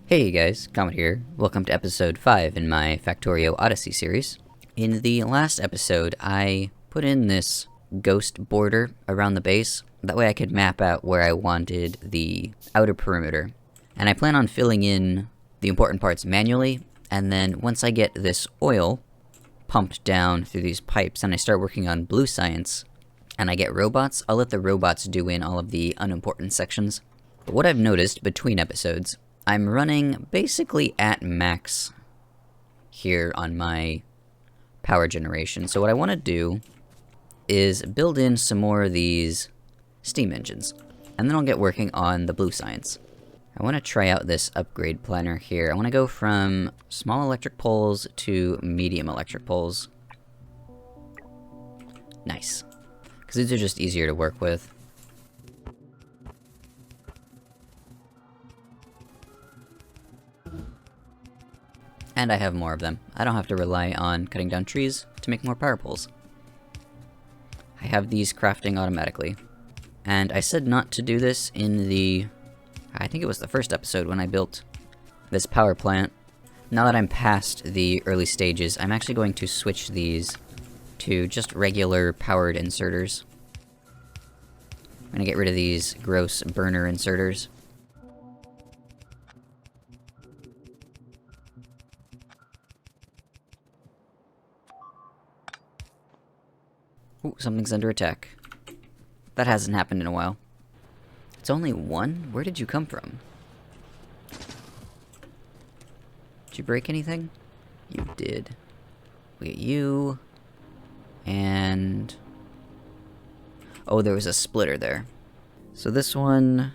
Hey guys, Comet here. Welcome to episode 5 in my Factorio Odyssey series. In the last episode, I put in this ghost border around the base. That way I could map out where I wanted the outer perimeter. And I plan on filling in the important parts manually, and then once I get this oil pumped down through these pipes and I start working on blue science, and I get robots, I'll let the robots do in all of the unimportant sections. But what I've noticed between episodes, I'm running basically at max here on my power generation. So what I want to do is build in some more of these steam engines, and then I'll get working on the blue science. I want to try out this upgrade planner here. I want to go from small electric poles to medium electric poles. Nice. Because these are just easier to work with. And I have more of them. I don't have to rely on cutting down trees to make more power poles. I have these crafting automatically. And I said not to do this in the... I think it was the first episode when I built this power plant. Now that I'm past the early stages, I'm actually going to switch these to just regular powered inserters. I'm gonna get rid of these gross burner inserters. Ooh, something's under attack. That hasn't happened in a while. It's only one? Where did you come from? Did you break anything? You did. We get you. And... oh, there was a splitter there. So this one...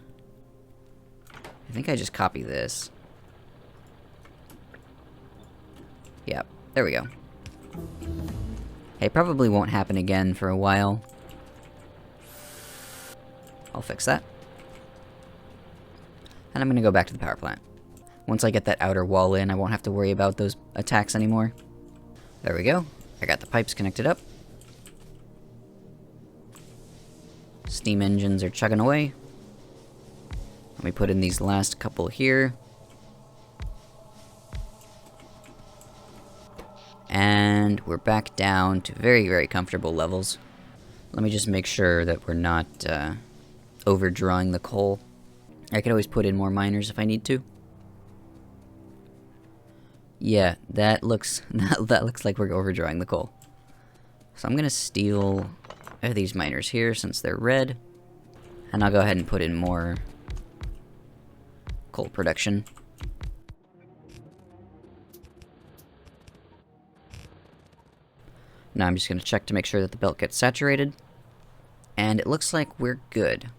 I think I just copy this. Yep, there we go. It probably won't happen again for a while. I'll fix that. And I'm gonna go back to the power plant. Once I get that outer wall in, I won't have to worry about those attacks anymore. There we go. I got the pipes connected up. Steam engines are chugging away. Let me put in these last couple here. And we're back down to very, very comfortable levels. Let me just make sure that we're not overdrawing the coal. I could always put in more miners if I need to. Yeah, that looks that looks like we're overdrawing the coal. So I'm gonna steal these miners here since they're red, and I'll go ahead and put in more coal production. Now I'm just going to check to make sure that the belt gets saturated. And it looks like we're good.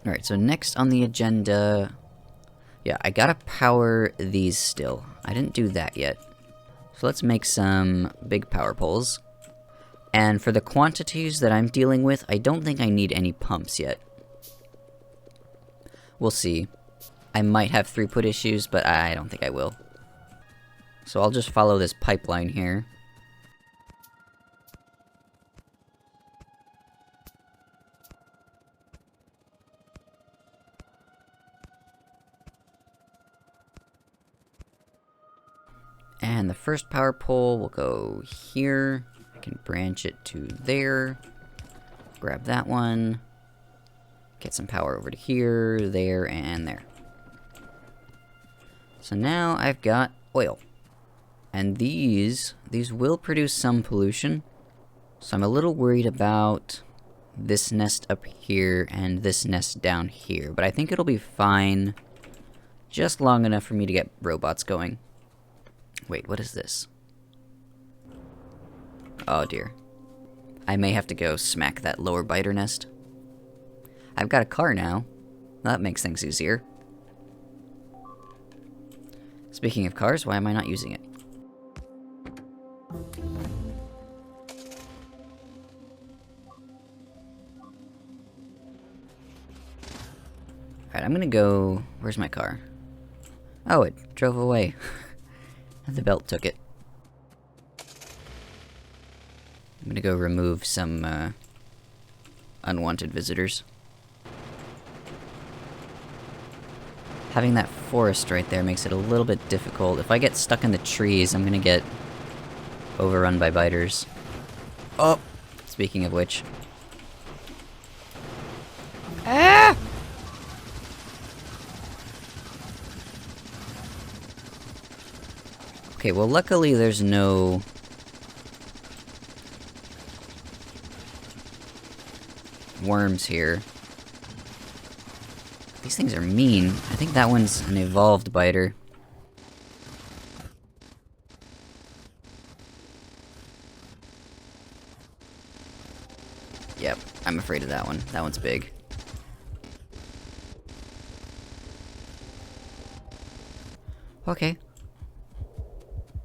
Alright, so next on the agenda... yeah, I gotta power these still. I didn't do that yet. So let's make some big power poles. And for the quantities that I'm dealing with, I don't think I need any pumps yet. We'll see. I might have throughput issues, but I don't think I will. So I'll just follow this pipeline here. And the first power pole will go here. I can branch it to there. Grab that one. Get some power over to here, there, and there. So now I've got oil. And these will produce some pollution. So I'm a little worried about this nest up here and this nest down here. But I think it'll be fine. Just long enough for me to get robots going. Wait, what is this? Oh dear. I may have to go smack that lower biter nest. I've got a car now. That makes things easier. Speaking of cars, why am I not using it? Alright, I'm gonna go... where's my car? Oh, it drove away. The belt took it. I'm gonna go remove some unwanted visitors. Having that forest right there makes it a little bit difficult. If I get stuck in the trees, I'm gonna get overrun by biters. Oh! Speaking of which. Ah! Okay, well luckily there's no... worms here. These things are mean. I think that one's an evolved biter. Yep, I'm afraid of that one. That one's big. Okay.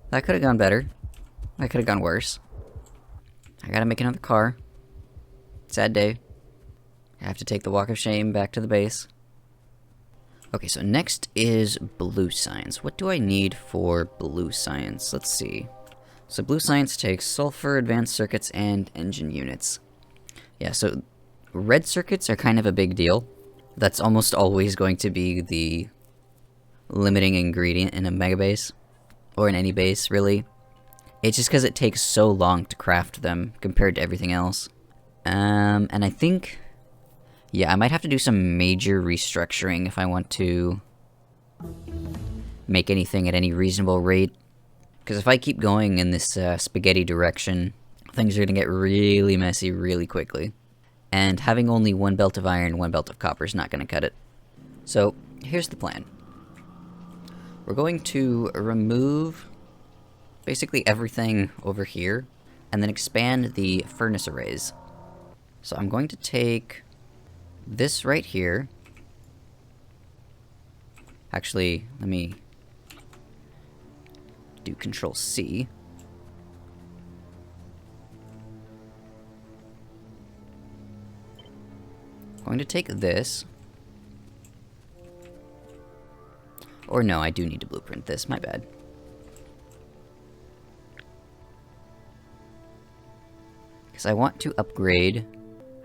That could have gone better. That could have gone worse. I gotta make another car. Sad day. I have to take the walk of shame back to the base. Okay, so next is blue science. What do I need for blue science? Let's see. So blue science takes sulfur, advanced circuits, and engine units. Yeah, so red circuits are kind of a big deal. That's almost always going to be the limiting ingredient in a mega base. Or in any base, really. It's just because it takes so long to craft them compared to everything else. And I think... yeah, I might have to do some major restructuring if I want to make anything at any reasonable rate. Because if I keep going in this spaghetti direction, things are going to get really messy really quickly. And having only one belt of iron, one belt of copper is not going to cut it. So, here's the plan. We're going to remove basically everything over here, and then expand the furnace arrays. So I'm going to take this right here. Actually, let me do Control C. I'm going to take this. Or no, I do need to blueprint this, my bad. Because I want to upgrade.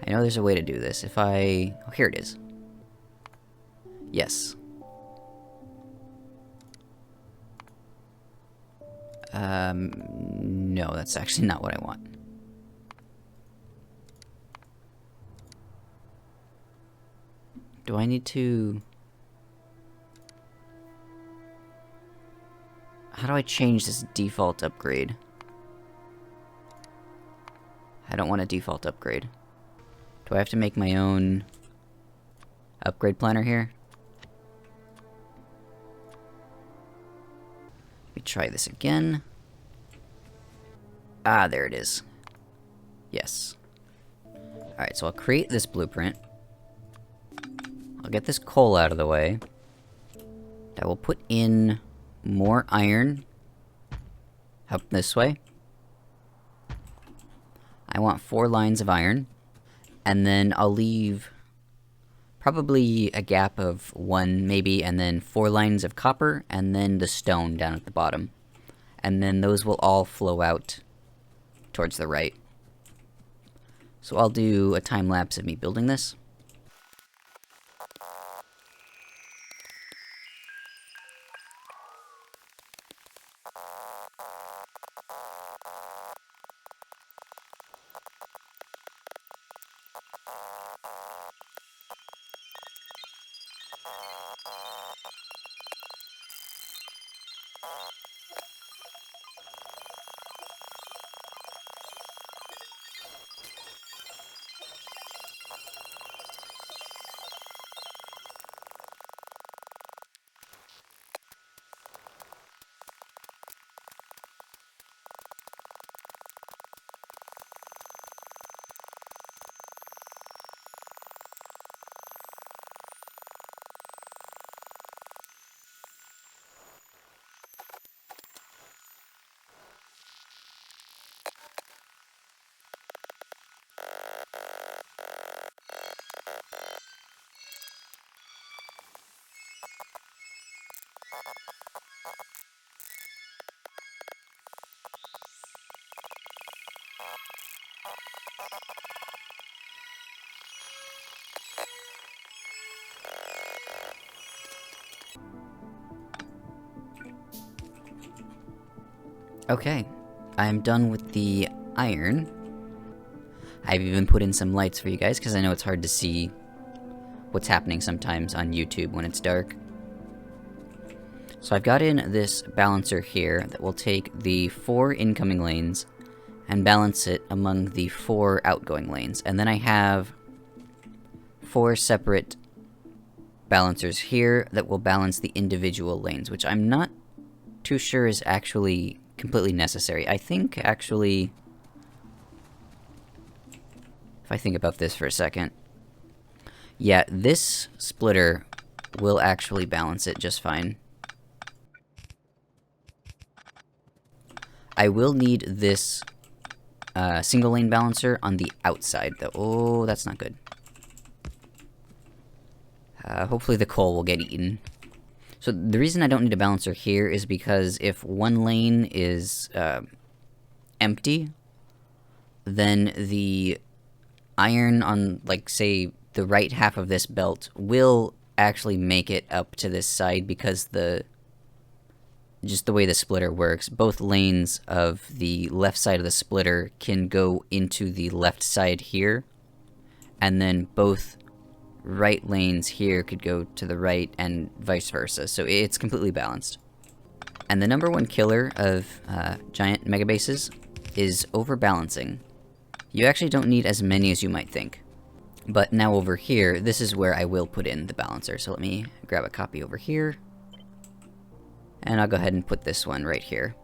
I know there's a way to do this. If I... oh, here it is. Yes. No, that's actually not what I want. Do I need to... how do I change this default upgrade? I don't want a default upgrade. Do I have to make my own upgrade planner here? Let me try this again. Ah, there it is. Yes. Alright, so I'll create this blueprint. I'll get this coal out of the way. I will put in more iron up this way. I want 4 lines of iron. And then I'll leave probably a gap of 1 maybe, and then 4 lines of copper, and then the stone down at the bottom. And then those will all flow out towards the right. So I'll do a time lapse of me building this. Okay, I'm done with the iron. I've even put in some lights for you guys, because I know it's hard to see what's happening sometimes on YouTube when it's dark. So I've got in this balancer here that will take the 4 incoming lanes and balance it among the 4 outgoing lanes. And then I have 4 separate balancers here that will balance the individual lanes, which I'm not too sure is actually completely necessary. I think, actually, if I think about this for a second, yeah, this splitter will actually balance it just fine. I will need this single lane balancer on the outside, though. Oh, that's not good. Hopefully the coal will get eaten. So the reason I don't need a balancer here is because if one lane is empty, then the iron on, like, say, the right half of this belt will actually make it up to this side, because just the way the splitter works, both lanes of the left side of the splitter can go into the left side here, and then both right lanes here could go to the right and vice versa, so it's completely balanced. And the number one killer of giant mega bases is overbalancing. You actually don't need as many as you might think. But now over here, this is where I will put in the balancer, so let me grab a copy over here. And I'll go ahead and put this one right here.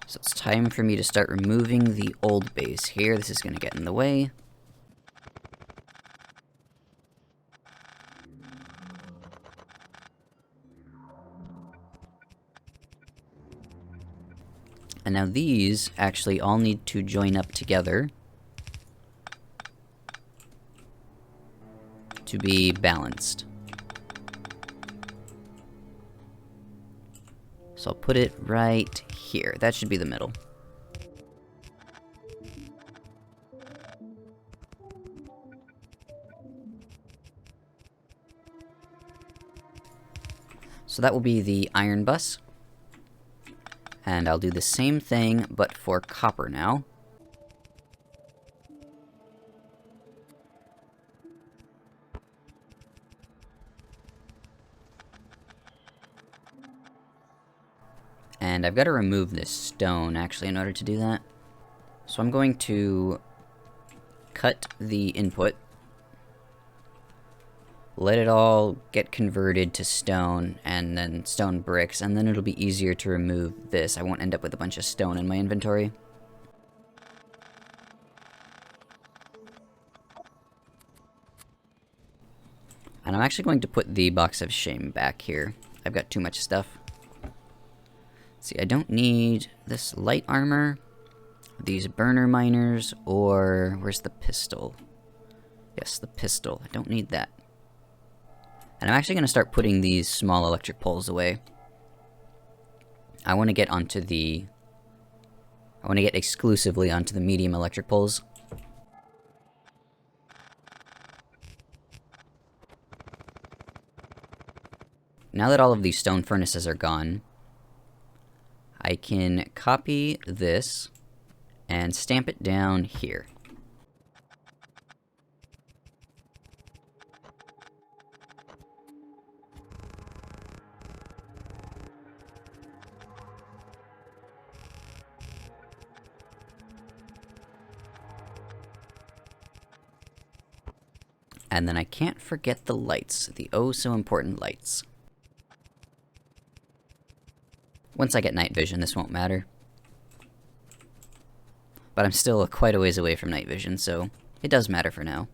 So it's time for me to start removing the old base here. This is going to get in the way. And now these actually all need to join up together to be balanced. So I'll put it right here. That should be the middle. So that will be the iron bus. And I'll do the same thing, but for copper now. And I've got to remove this stone, actually, in order to do that. So I'm going to cut the input, let it all get converted to stone, and then stone bricks, and then it'll be easier to remove this. I won't end up with a bunch of stone in my inventory. And I'm actually going to put the box of shame back here. I've got too much stuff. See, I don't need this light armor, these burner miners, or where's the pistol? Yes, the pistol. I don't need that. And I'm actually going to start putting these small electric poles away. I want to get exclusively onto the medium electric poles. Now that all of these stone furnaces are gone, I can copy this and stamp it down here. And then I can't forget the lights, the oh so important lights. Once I get night vision, this won't matter. But I'm still quite a ways away from night vision, so it does matter for now.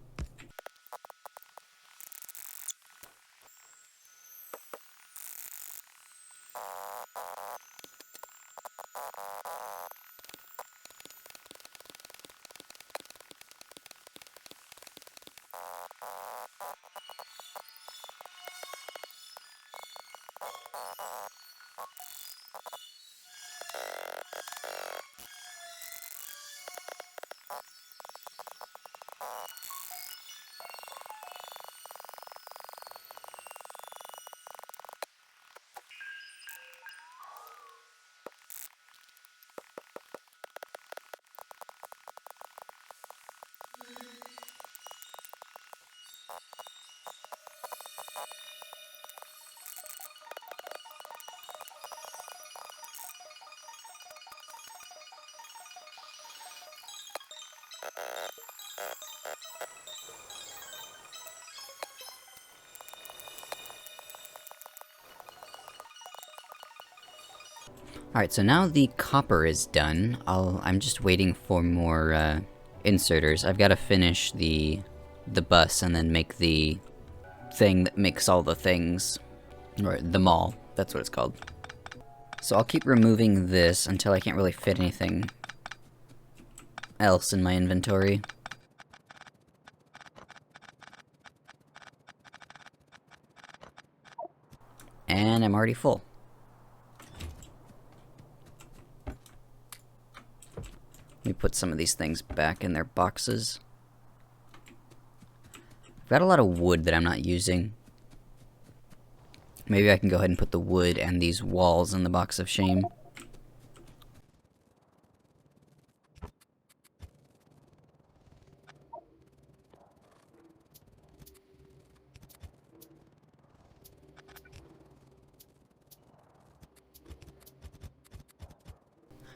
Alright, so now the copper is done. I'm just waiting for more, inserters. I've gotta finish the bus and then make the thing that makes all the things. Or the mall, that's what it's called. So I'll keep removing this until I can't really fit anything else in my inventory. And I'm already full. Let me put some of these things back in their boxes. I've got a lot of wood that I'm not using. Maybe I can go ahead and put the wood and these walls in the box of shame.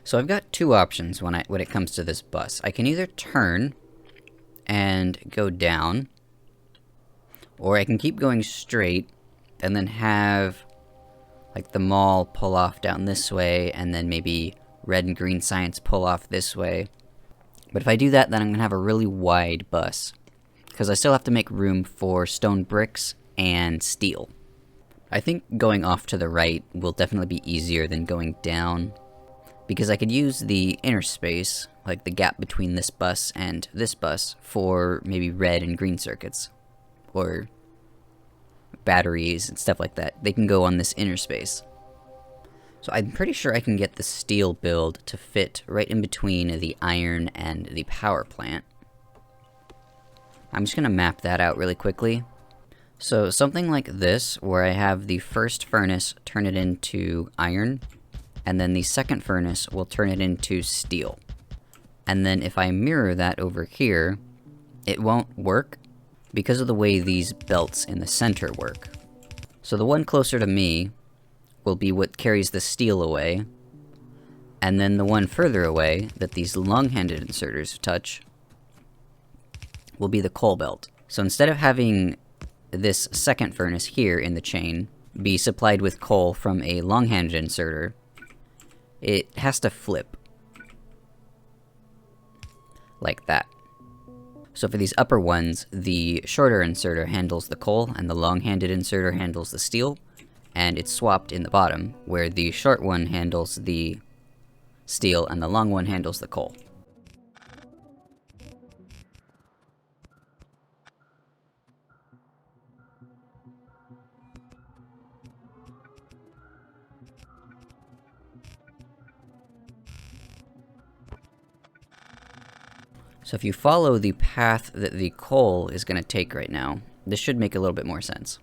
So I've got two options when it comes to this bus. I can either turn and go down, or I can keep going straight and then have like the mall pull off down this way, and then maybe red and green science pull off this way. But if I do that, then I'm gonna have a really wide bus, because I still have to make room for stone bricks and steel. I think going off to the right will definitely be easier than going down, because I could use the inner space, like the gap between this bus and this bus, for maybe red and green circuits, or batteries and stuff like that. They can go on this inner space. So I'm pretty sure I can get the steel build to fit right in between the iron and the power plant. I'm just gonna map that out really quickly. So something like this, where I have the first furnace turn it into iron, and then the second furnace will turn it into steel. And then if I mirror that over here, it won't work because of the way these belts in the center work. So the one closer to me will be what carries the steel away, and then the one further away that these long-handed inserters touch will be the coal belt. So instead of having this second furnace here in the chain be supplied with coal from a long-handed inserter, it has to flip. Like that. So for these upper ones, the shorter inserter handles the coal, and the long-handed inserter handles the steel, and it's swapped in the bottom, where the short one handles the steel, and the long one handles the coal. So if you follow the path that the coal is going to take right now, this should make a little bit more sense.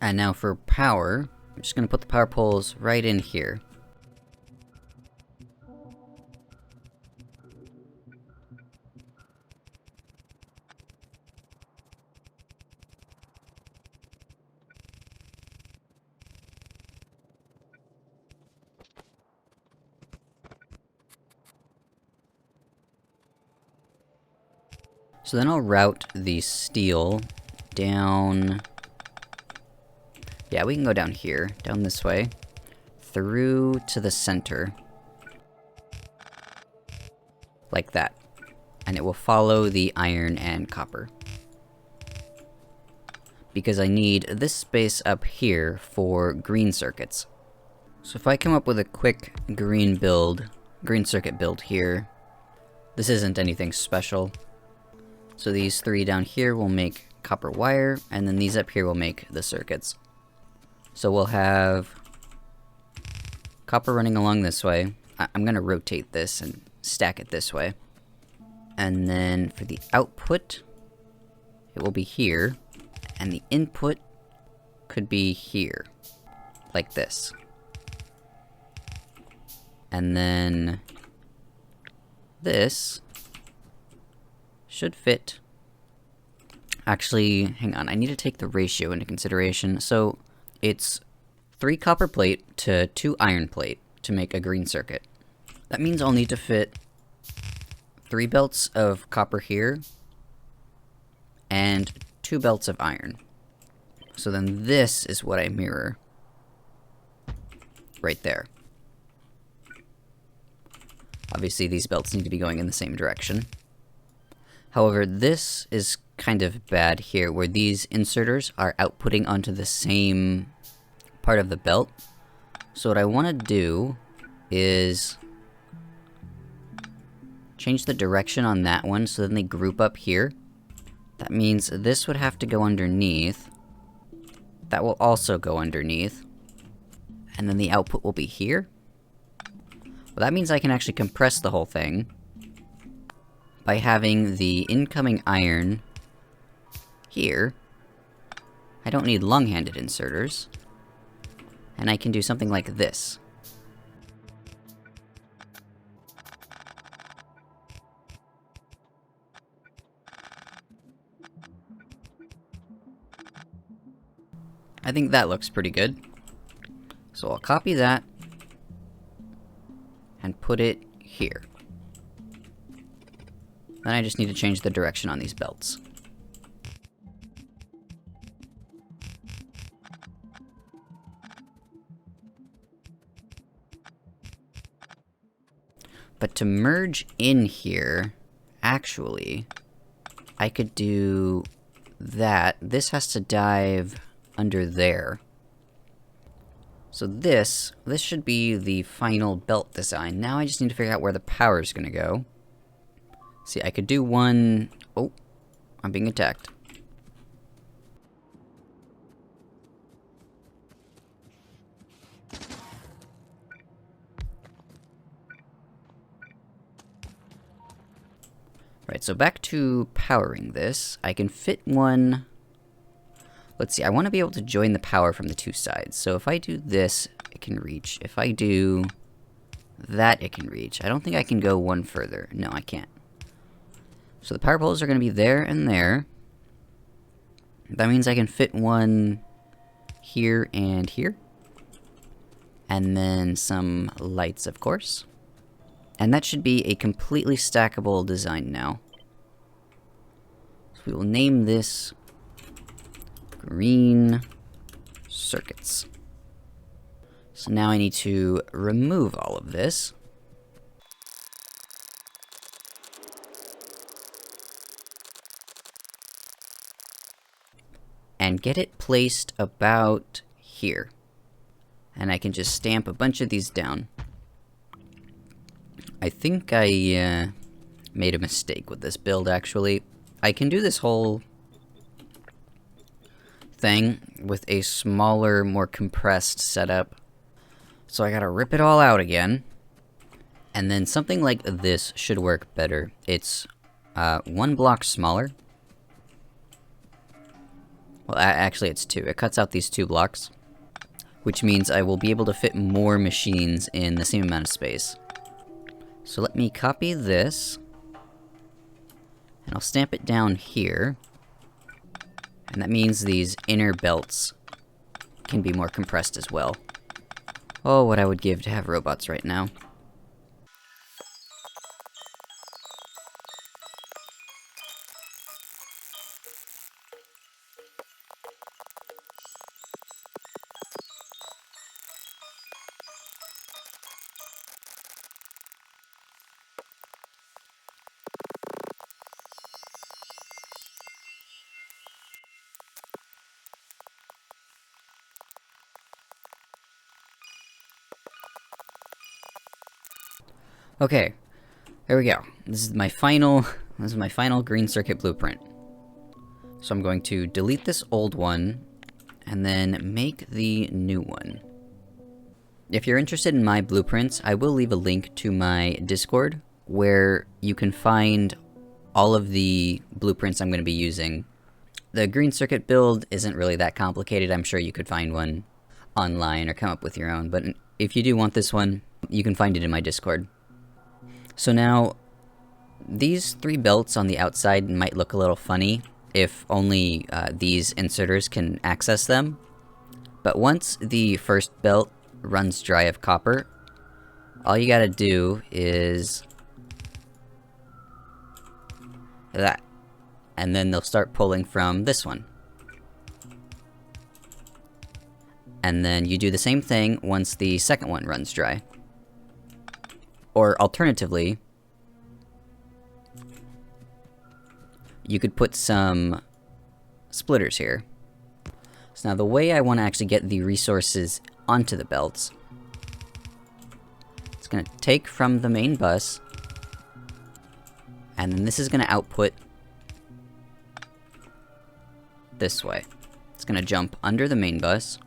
And now for power, I'm just going to put the power poles right in here. So then I'll route the steel down... Yeah, we can go down here, down this way, through to the center. Like that. And it will follow the iron and copper. Because I need this space up here for green circuits. So if I come up with a quick green circuit build here, this isn't anything special. So these three down here will make copper wire, and then these up here will make the circuits. So we'll have copper running along this way. I'm gonna rotate this and stack it this way. And then for the output, it will be here, and the input could be here, like this. And then this should fit Actually, hang on, I need to take the ratio into consideration. So, it's 3 copper plate to 2 iron plate to make a green circuit. That means I'll need to fit 3 belts of copper here, and 2 belts of iron. So then this is what I mirror. Right there. Obviously these belts need to be going in the same direction. However, this is kind of bad here, where these inserters are outputting onto the same part of the belt. So what I want to do is change the direction on that one so then they group up here. That means this would have to go underneath. That will also go underneath. And then the output will be here. Well, that means I can actually compress the whole thing by having the incoming iron here. I don't need long-handed inserters. And I can do something like this. I think that looks pretty good. So I'll copy that and put it here. Then I just need to change the direction on these belts. But to merge in here, actually, I could do that. This has to dive under there. So this should be the final belt design. Now I just need to figure out where the power is going to go. See, I could do one... Oh, I'm being attacked. Right, so back to powering this. I can fit one... Let's see, I want to be able to join the power from the 2 sides. So if I do this, it can reach. If I do that, it can reach. I don't think I can go one further. No, I can't. So the power poles are going to be there and there. That means I can fit one here and here. And then some lights, of course. And that should be a completely stackable design now. So we will name this green circuits. So now I need to remove all of this. And get it placed about here. And I can just stamp a bunch of these down. I think I made a mistake with this build, actually. I can do this whole thing with a smaller, more compressed setup. So I gotta rip it all out again. And then something like this should work better. It's 1 block smaller. Well, actually it's 2. It cuts out these 2 blocks. Which means I will be able to fit more machines in the same amount of space. So let me copy this. And I'll stamp it down here. And that means these inner belts can be more compressed as well. Oh, what I would give to have robots right now. Okay, there we go. This is my final green circuit blueprint. So I'm going to delete this old one, and then make the new one. If you're interested in my blueprints, I will leave a link to my Discord, where you can find all of the blueprints I'm going to be using. The green circuit build isn't really that complicated. I'm sure you could find one online or come up with your own, but if you do want this one, you can find it in my Discord. So now, these 3 belts on the outside might look a little funny, if only these inserters can access them. But once the first belt runs dry of copper, all you gotta do is that. And then they'll start pulling from this one. And then you do the same thing once the second one runs dry. Or alternatively, you could put some splitters here. So now the way I want to actually get the resources onto the belts, it's going to take from the main bus, and then this is going to output this way. It's going to jump under the main bus,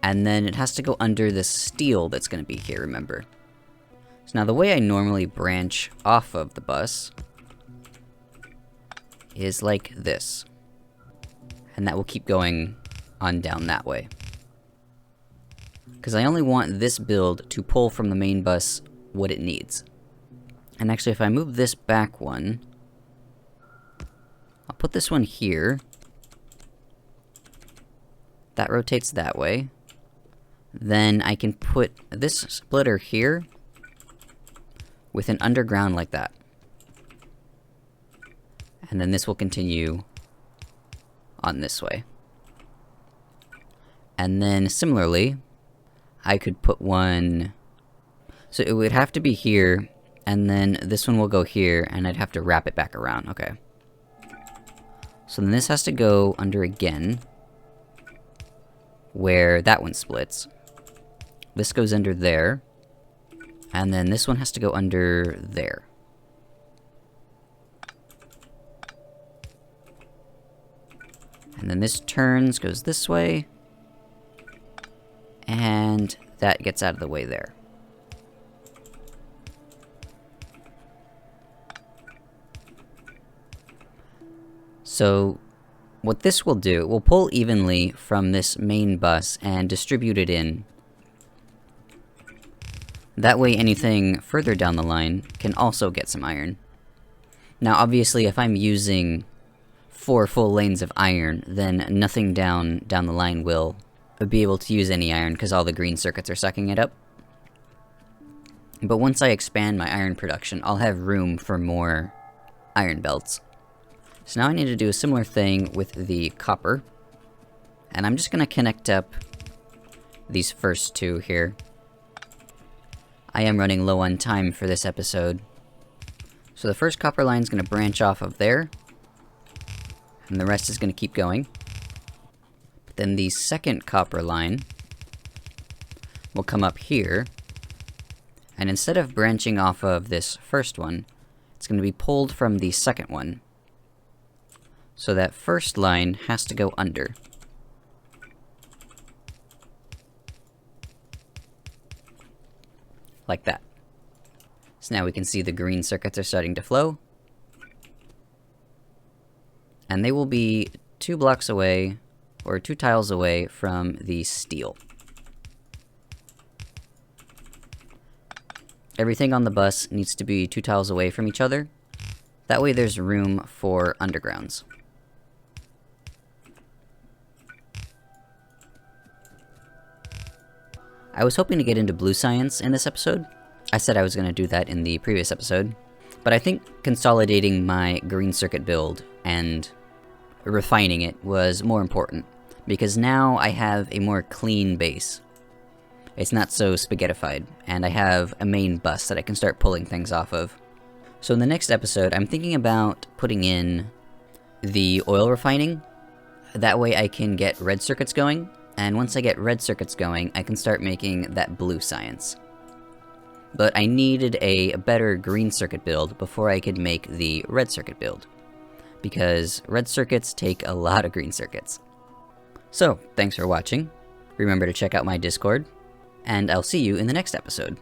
and then it has to go under the steel that's going to be here, remember. So now the way I normally branch off of the bus is like this. And that will keep going on down that way. Because I only want this build to pull from the main bus what it needs. And actually, if I move this back one, I'll put this one here. That rotates that way. Then I can put this splitter here with an underground like that. And then this will continue on this way. And then similarly, I could put one, so it would have to be here, and then this one will go here, and I'd have to wrap it back around. Okay. So then this has to go under again, where that one splits. This goes under there, and then this one has to go under there. And then this turns, goes this way, and that gets out of the way there. So what this will do, it will pull evenly from this main bus and distribute it in. That way anything further down the line can also get some iron. Now obviously if I'm using 4 full lanes of iron, then nothing down the line will be able to use any iron because all the green circuits are sucking it up. But once I expand my iron production, I'll have room for more iron belts. So now I need to do a similar thing with the copper. And I'm just going to connect up these first two here. I am running low on time for this episode. So the first copper line is going to branch off of there. And the rest is going to keep going. But then the second copper line will come up here. And instead of branching off of this first one, it's going to be pulled from the second one. So that first line has to go under. Like that. So now we can see the green circuits are starting to flow. And they will be 2 blocks away, or 2 tiles away from the steel. Everything on the bus needs to be 2 tiles away from each other. That way there's room for undergrounds. I was hoping to get into blue science in this episode. I said I was going to do that in the previous episode. But I think consolidating my green circuit build and refining it was more important, because now I have a more clean base. It's not so spaghettified, and I have a main bus that I can start pulling things off of. So in the next episode, I'm thinking about putting in the oil refining. That way I can get red circuits going, and once I get red circuits going, I can start making that blue science. But I needed a better green circuit build before I could make the red circuit build, because red circuits take a lot of green circuits. So, thanks for watching. Remember to check out my Discord, and I'll see you in the next episode.